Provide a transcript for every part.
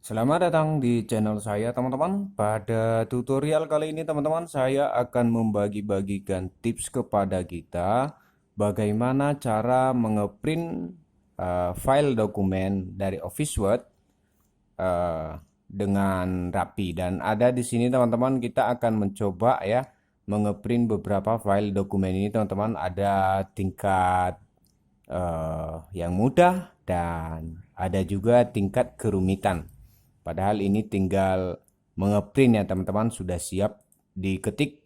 Selamat datang di channel saya teman-teman. Pada tutorial kali ini teman-teman saya akan membagi-bagikan tips kepada kita bagaimana cara mengeprint file dokumen dari Office Word eh, dengan rapi. Dan ada di sini teman-teman kita akan mencoba ya mengeprint beberapa file dokumen ini teman-teman. Ada tingkat yang mudah dan ada juga tingkat kerumitan. Padahal ini tinggal mengeprint ya teman-teman, sudah siap diketik.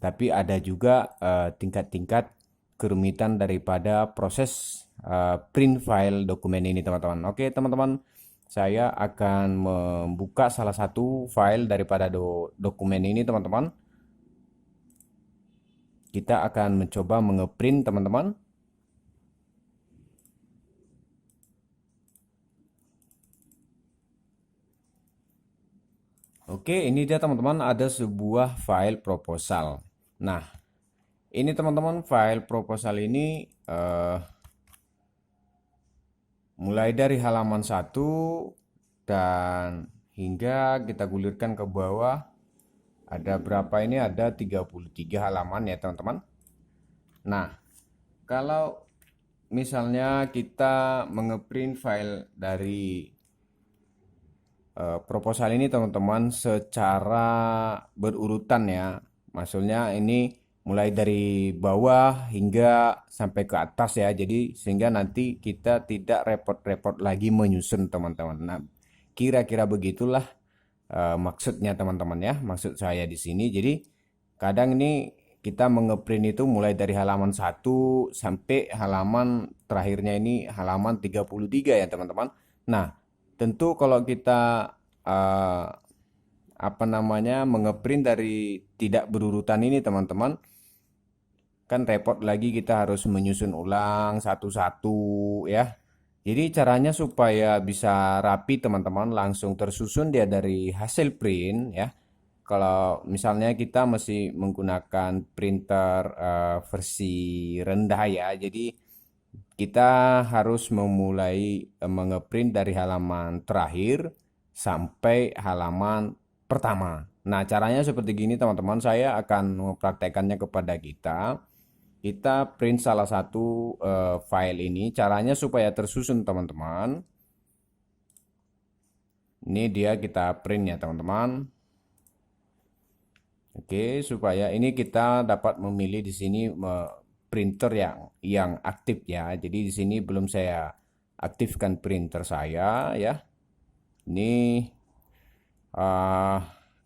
Tapi ada juga tingkat-tingkat kerumitan daripada proses print file dokumen ini teman-teman. Oke teman-teman, saya akan membuka salah satu file daripada dokumen ini teman-teman. Kita akan mencoba mengeprint teman-teman. Oke, ini dia teman-teman, ada sebuah file proposal. Nah, ini teman-teman, file proposal ini mulai dari halaman 1 dan hingga kita gulirkan ke bawah. Ada berapa ini? Ada 33 halaman ya teman-teman. Nah, kalau misalnya kita mengeprint file dari proposal ini teman-teman secara berurutan ya. Maksudnya ini mulai dari bawah hingga sampai ke atas ya. Jadi sehingga nanti kita tidak repot-repot lagi menyusun teman-teman. Nah, kira-kira begitulah maksudnya teman-teman ya. Maksud saya di sini. Jadi kadang ini kita mengeprint itu mulai dari halaman 1 sampai halaman terakhirnya ini halaman 33 ya teman-teman. Nah, tentu kalau kita eh, apa namanya mengeprint dari tidak berurutan ini teman-teman, kan repot lagi kita harus menyusun ulang satu-satu ya. Jadi caranya supaya bisa rapi teman-teman, langsung tersusun dia dari hasil print ya. Kalau misalnya kita masih menggunakan printer versi rendah ya, jadi kita harus memulai mengeprint dari halaman terakhir sampai halaman pertama. Nah, caranya seperti gini teman-teman. Saya akan mempraktekannya kepada kita. Kita print salah satu file ini. Caranya supaya tersusun teman-teman. Ini dia kita print ya teman-teman. Oke, supaya ini kita dapat memilih di sini printer yang aktif ya. Jadi di sini belum saya aktifkan printer saya ya. Ini uh,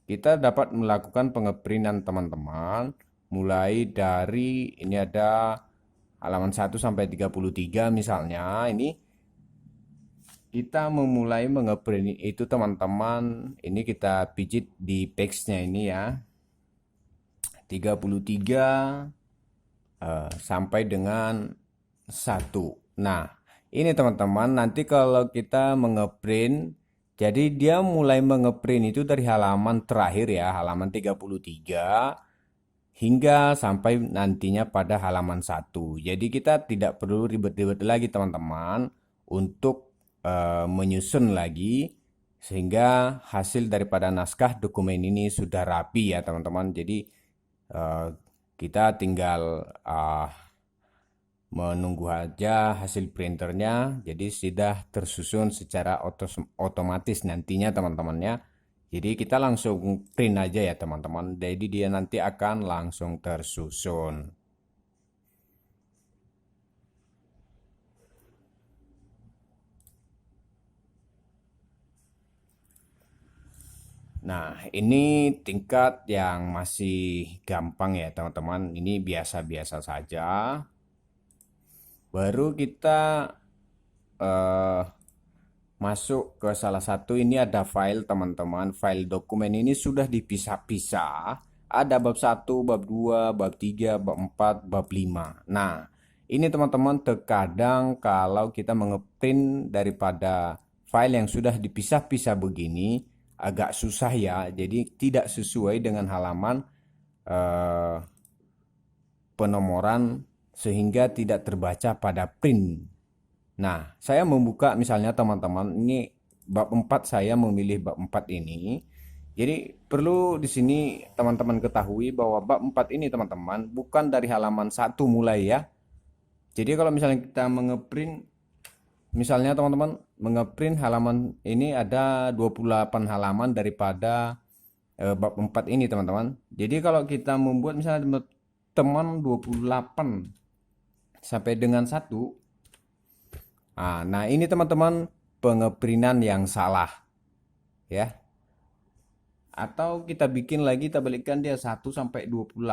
kita dapat melakukan pengeprintan teman-teman mulai dari ini ada halaman 1 sampai 33 misalnya. Ini kita memulai mengeprint itu teman-teman. Ini kita pijit di page-nya ini ya. 33 sampai dengan 1. Nah, ini teman-teman, nanti kalau kita mengeprint, jadi dia mulai mengeprint itu dari halaman terakhir ya, halaman 33 hingga sampai nantinya pada halaman 1. Jadi kita tidak perlu ribet-ribet lagi teman-teman untuk menyusun lagi, sehingga hasil daripada naskah dokumen ini sudah rapi ya teman-teman. Jadi kita tinggal menunggu aja hasil printernya, jadi sudah tersusun secara otomatis nantinya teman-temannya. Jadi kita langsung print aja ya teman-teman, jadi dia nanti akan langsung tersusun. Nah, ini tingkat yang masih gampang ya teman-teman, ini biasa-biasa saja. Baru kita eh, masuk ke salah satu, ini ada file teman-teman. File dokumen ini sudah dipisah-pisah. Ada bab 1, bab 2, bab 3, bab 4, bab 5. Nah, ini teman-teman terkadang kalau kita mengeprint daripada file yang sudah dipisah-pisah begini agak susah ya. Jadi tidak sesuai dengan halaman eh, penomoran sehingga tidak terbaca pada print. Nah, saya membuka misalnya teman-teman, ini bab 4 saya memilih bab 4 ini. Jadi perlu di sini teman-teman ketahui bahwa bab 4 ini teman-teman bukan dari halaman 1 mulai ya. Jadi kalau misalnya kita mengeprint, misalnya teman-teman mengeprint halaman ini ada 28 halaman daripada bab 4 ini teman-teman. Jadi kalau kita membuat misalnya teman 28 sampai dengan 1. Nah ini teman-teman pengeprintan yang salah ya. Atau kita bikin lagi, kita balikkan dia 1 sampai 28.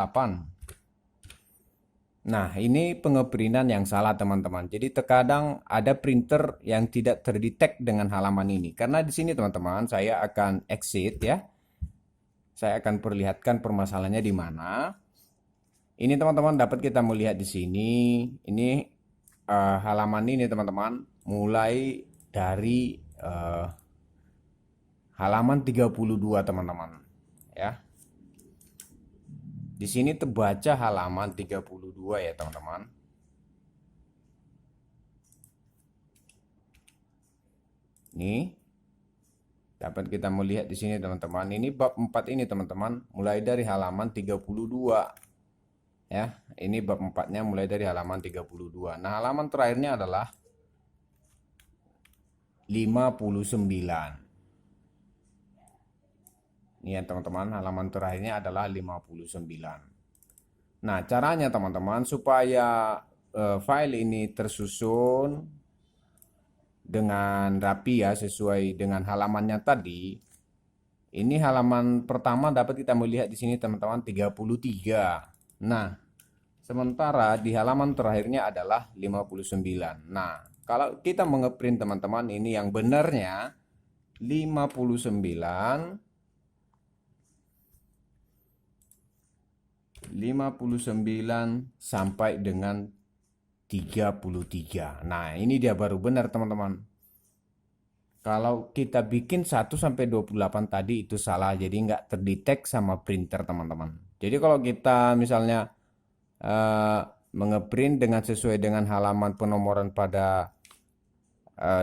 Nah, ini pengeprintan yang salah teman-teman. Jadi terkadang ada printer yang tidak terdetek dengan halaman ini. Karena di sini teman-teman saya akan exit ya. Saya akan perlihatkan permasalahannya di mana. Ini teman-teman dapat kita melihat di sini. Ini halaman ini teman-teman mulai dari halaman 32 teman-teman ya. Di sini terbaca halaman 32 ya teman-teman. Ini dapat kita melihat di sini teman-teman. Ini bab 4 ini teman-teman mulai dari halaman 32 ya. Ini bab 4-nya mulai dari halaman 32. Nah, halaman terakhirnya adalah 59. Ini ya teman-teman, halaman terakhirnya adalah 59. Nah, caranya teman-teman supaya file ini tersusun dengan rapi ya, sesuai dengan halamannya tadi. Ini halaman pertama dapat kita melihat di sini teman-teman 33. Nah, sementara di halaman terakhirnya adalah 59. Nah, kalau kita mengeprint teman-teman, ini yang benarnya 59 sampai dengan 33. Nah, ini dia baru benar teman-teman. Kalau kita bikin 1 sampai 28 tadi itu salah, jadi nggak terdetek sama printer teman-teman. Jadi kalau kita misalnya mengeprint dengan sesuai dengan halaman penomoran pada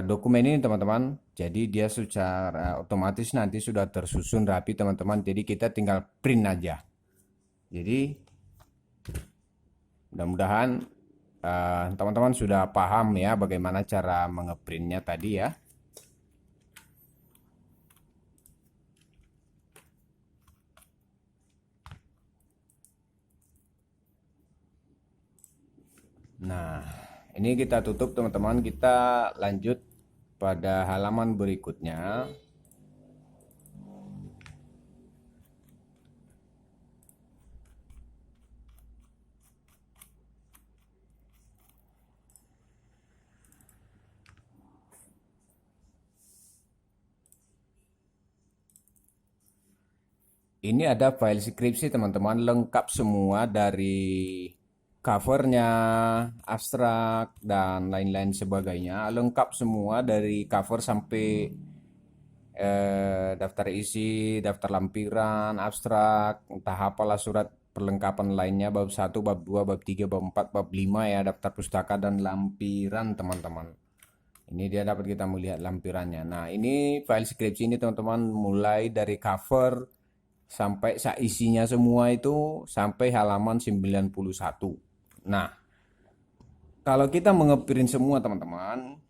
dokumen ini teman-teman, jadi dia secara otomatis nanti sudah tersusun rapi teman-teman. Jadi kita tinggal print aja. Jadi mudah-mudahan teman-teman sudah paham ya bagaimana cara mengeprintnya tadi ya. Nah, ini kita tutup teman-teman, kita lanjut pada halaman berikutnya. Ini ada file skripsi teman-teman, lengkap semua dari covernya, abstrak, dan lain-lain sebagainya. Lengkap semua dari cover sampai daftar isi, daftar lampiran, abstrak, entah apalah surat perlengkapan lainnya, bab 1, bab 2, bab 3, bab 4, bab 5 ya, daftar pustaka dan lampiran teman-teman. Ini dia dapat kita melihat lampirannya. Nah, ini file skripsi ini teman-teman mulai dari cover sampai isinya semua itu sampai halaman 91. Nah, kalau kita mengeprint semua teman-teman,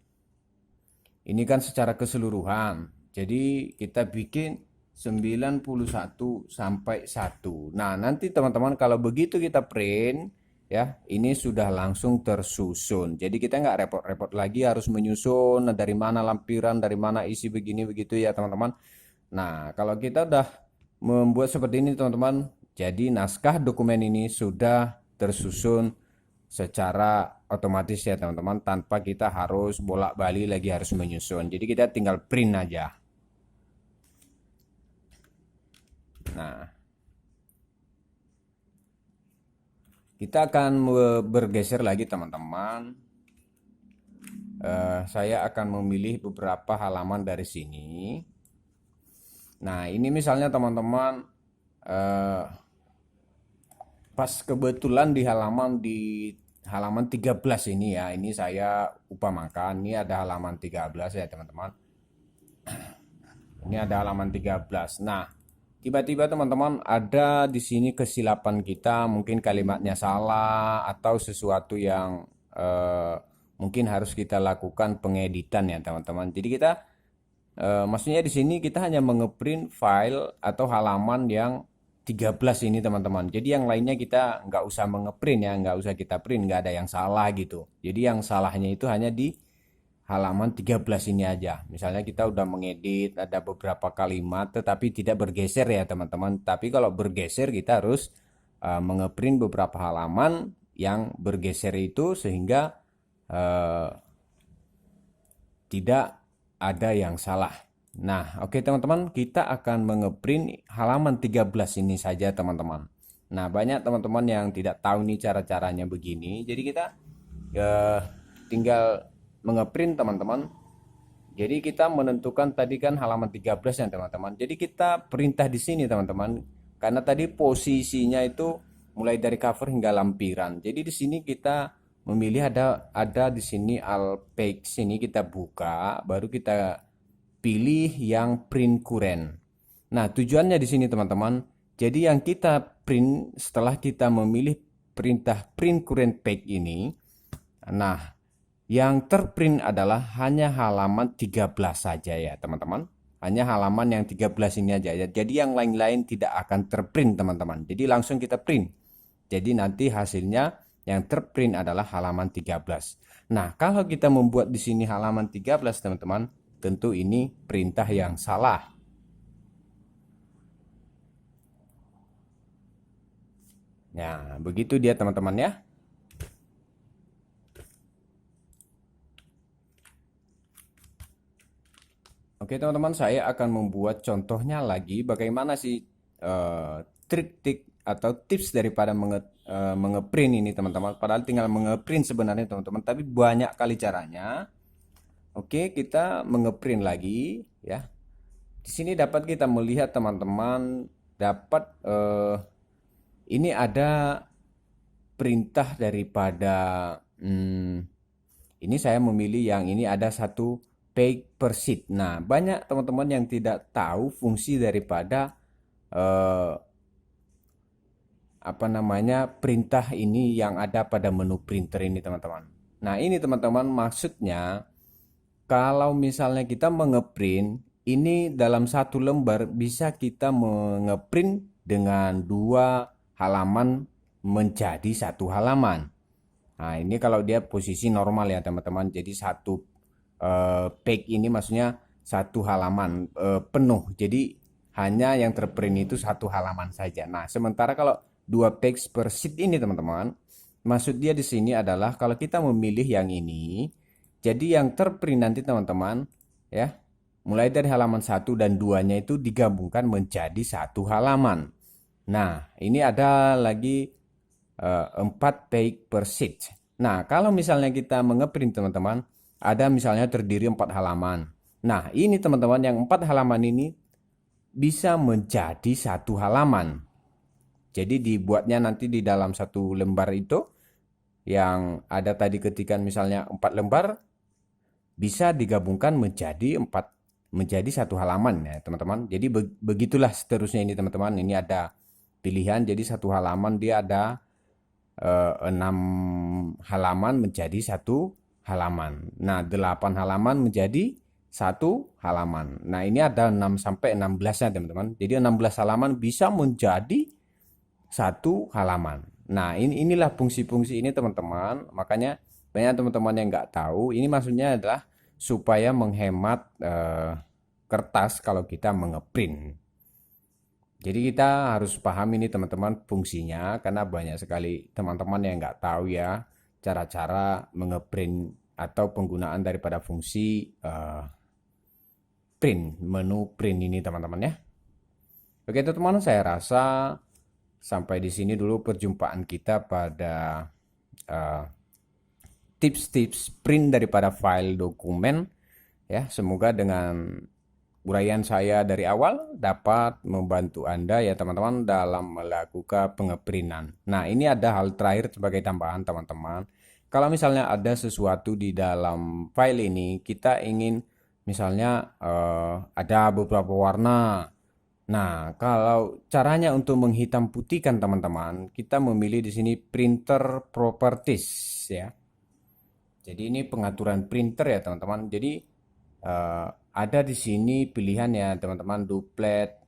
ini kan secara keseluruhan. Jadi kita bikin 91 sampai 1. Nah, nanti teman-teman kalau begitu kita print ya, ini sudah langsung tersusun. Jadi kita nggak repot-repot lagi harus menyusun dari mana lampiran, dari mana isi begini begitu ya teman-teman. Nah, kalau kita udah membuat seperti ini teman-teman, jadi naskah dokumen ini sudah tersusun secara otomatis ya teman-teman, tanpa kita harus bolak-balik lagi harus menyusun. Jadi kita tinggal print aja. Nah, kita akan bergeser lagi teman-teman. Saya akan memilih beberapa halaman dari sini. Nah, ini misalnya teman-teman pas kebetulan di halaman 13 ini ya, ini saya upamakan ini ada halaman 13 ya teman-teman. Ini ada halaman 13. Nah, tiba-tiba teman-teman ada di sini kesilapan kita, mungkin kalimatnya salah atau sesuatu yang mungkin harus kita lakukan pengeditan ya teman-teman. Jadi kita maksudnya di sini kita hanya mengeprint file atau halaman yang 13 ini teman-teman. Jadi yang lainnya kita nggak usah mengeprint ya, nggak usah kita print, nggak ada yang salah gitu. Jadi yang salahnya itu hanya di halaman 13 ini aja. Misalnya kita udah mengedit ada beberapa kalimat tetapi tidak bergeser ya teman-teman. Tapi kalau bergeser kita harus mengeprint beberapa halaman yang bergeser itu sehingga tidak ada yang salah. Nah, oke teman-teman, kita akan mengeprint halaman 13 ini saja teman-teman. Nah, banyak teman-teman yang tidak tahu nih cara-caranya begini. Jadi kita tinggal mengeprint teman-teman. Jadi kita menentukan tadi kan halaman 13 ya teman-teman. Jadi kita perintah di sini teman-teman. Karena tadi posisinya itu mulai dari cover hingga lampiran. Jadi di sini kita memilih ada di sini all page sini kita buka, baru kita pilih yang print current. Nah, tujuannya di sini teman-teman. Jadi yang kita print setelah kita memilih perintah print current page ini, nah, yang terprint adalah hanya halaman 13 saja ya teman-teman. Hanya halaman yang 13 ini aja ya. Jadi yang lain-lain tidak akan terprint teman-teman. Jadi langsung kita print. Jadi nanti hasilnya yang terprint adalah halaman 13. Nah, kalau kita membuat di sini halaman 13 teman-teman, tentu ini perintah yang salah. Nah, begitu dia teman-teman ya. Oke teman-teman, saya akan membuat contohnya lagi bagaimana sih trik-trik atau tips daripada mengeprint ini teman-teman. Padahal tinggal mengeprint sebenarnya teman-teman, tapi banyak kali caranya. Oke, kita mengeprint lagi ya. Di sini dapat kita melihat teman-teman dapat ini ada perintah daripada ini saya memilih yang ini ada satu page per sheet. Nah, banyak teman-teman yang tidak tahu fungsi daripada apa namanya perintah ini yang ada pada menu printer ini teman-teman. Nah, ini teman-teman maksudnya kalau misalnya kita mengeprint ini dalam satu lembar bisa kita mengeprint dengan dua halaman menjadi satu halaman. Nah, ini kalau dia posisi normal ya teman-teman. Jadi satu page ini maksudnya satu halaman penuh. Jadi hanya yang terprint itu satu halaman saja. Nah, sementara kalau dua page per sheet ini teman-teman, maksud dia di sini adalah kalau kita memilih yang ini, jadi yang terprint nanti teman-teman ya, mulai dari halaman 1 dan 2-nya itu digabungkan menjadi satu halaman. Nah, ini ada lagi 4 page per sheet. Nah, kalau misalnya kita mengeprint teman-teman, ada misalnya terdiri 4 halaman. Nah, ini teman-teman yang 4 halaman ini bisa menjadi satu halaman. Jadi dibuatnya nanti di dalam satu lembar itu yang ada tadi ketikan misalnya 4 lembar bisa digabungkan menjadi satu halaman ya teman-teman. Jadi begitulah seterusnya ini teman-teman. Ini ada pilihan jadi satu halaman dia ada 6 halaman menjadi satu halaman. Nah, 8 halaman menjadi satu halaman. Nah, ini ada 6 sampai 16-nya teman-teman. Jadi 16 halaman bisa menjadi satu halaman. Nah, inilah fungsi-fungsi ini teman-teman. Makanya banyak teman-teman yang nggak tahu. Ini maksudnya adalah supaya menghemat kertas kalau kita mengeprint. Jadi kita harus paham ini teman-teman fungsinya karena banyak sekali teman-teman yang nggak tahu ya cara-cara mengeprint atau penggunaan daripada fungsi print, menu print ini teman-teman ya. Oke teman-teman, saya rasa sampai di sini dulu perjumpaan kita pada tips-tips print daripada file dokumen ya. Semoga dengan uraian saya dari awal dapat membantu Anda ya teman-teman dalam melakukan pengeprintan. Nah, ini ada hal terakhir sebagai tambahan teman-teman. Kalau misalnya ada sesuatu di dalam file ini kita ingin Misalnya ada beberapa warna. Nah, kalau caranya untuk menghitam putihkan teman-teman, kita memilih di sini printer properties ya. Jadi ini pengaturan printer ya teman-teman. Jadi ada di sini pilihan ya teman-teman, duplet,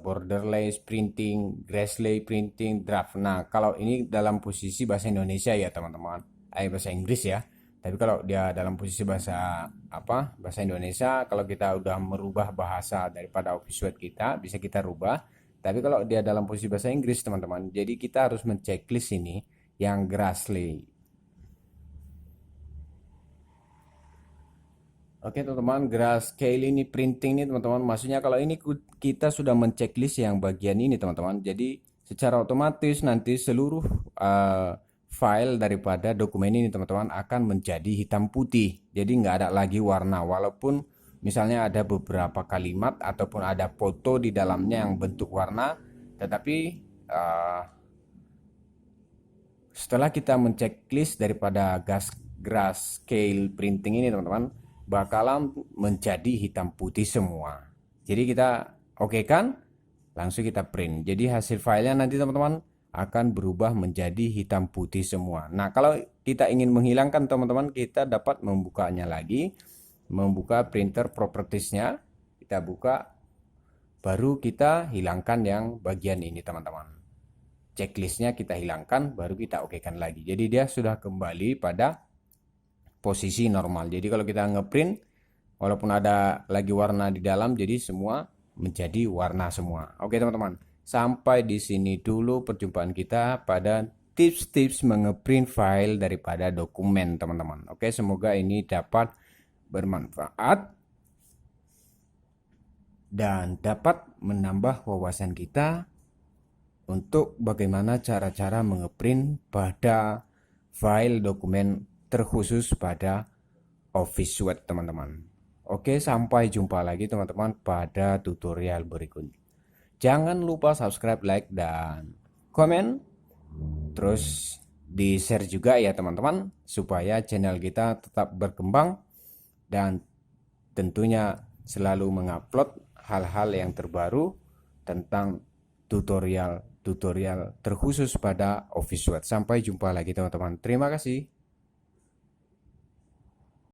borderless printing, Grassley printing, draft. Nah, kalau ini dalam posisi bahasa Indonesia ya teman-teman, bahasa Inggris ya. Tapi kalau dia dalam posisi bahasa apa? Bahasa Indonesia, kalau kita udah merubah bahasa daripada Office Word kita, bisa kita rubah. Tapi kalau dia dalam posisi bahasa Inggris teman-teman, jadi kita harus menceklis ini yang Grassley. Oke teman-teman, grayscale ini printing nih teman-teman. Maksudnya kalau ini kita sudah menceklis yang bagian ini teman-teman. Jadi secara otomatis nanti seluruh file daripada dokumen ini teman-teman akan menjadi hitam putih. Jadi nggak ada lagi warna. Walaupun misalnya ada beberapa kalimat ataupun ada foto di dalamnya yang bentuk warna, tetapi setelah kita menceklis daripada grayscale printing ini teman-teman, bakalan menjadi hitam putih semua. Jadi kita oke kan, langsung kita print. Jadi hasil filenya nanti teman-teman akan berubah menjadi hitam putih semua. Nah, kalau kita ingin menghilangkan teman-teman, kita dapat membukanya lagi, membuka printer propertiesnya, kita buka, baru kita hilangkan yang bagian ini teman-teman. Checklistnya kita hilangkan, baru kita okekan lagi. Jadi dia sudah kembali pada posisi normal. Jadi kalau kita ngeprint, walaupun ada lagi warna di dalam, jadi semua menjadi warna semua. Oke teman-teman, sampai di sini dulu perjumpaan kita pada tips-tips mengeprint file daripada dokumen teman-teman. Oke, semoga ini dapat bermanfaat dan dapat menambah wawasan kita untuk bagaimana cara-cara mengeprint pada file dokumen terkhusus pada Office Word teman-teman. Oke, sampai jumpa lagi teman-teman pada tutorial berikutnya. Jangan lupa subscribe, like, dan komen. Terus di share juga ya teman-teman, supaya channel kita tetap berkembang dan tentunya selalu mengupload hal-hal yang terbaru tentang tutorial terkhusus pada Office Word. Sampai jumpa lagi teman-teman. Terima kasih.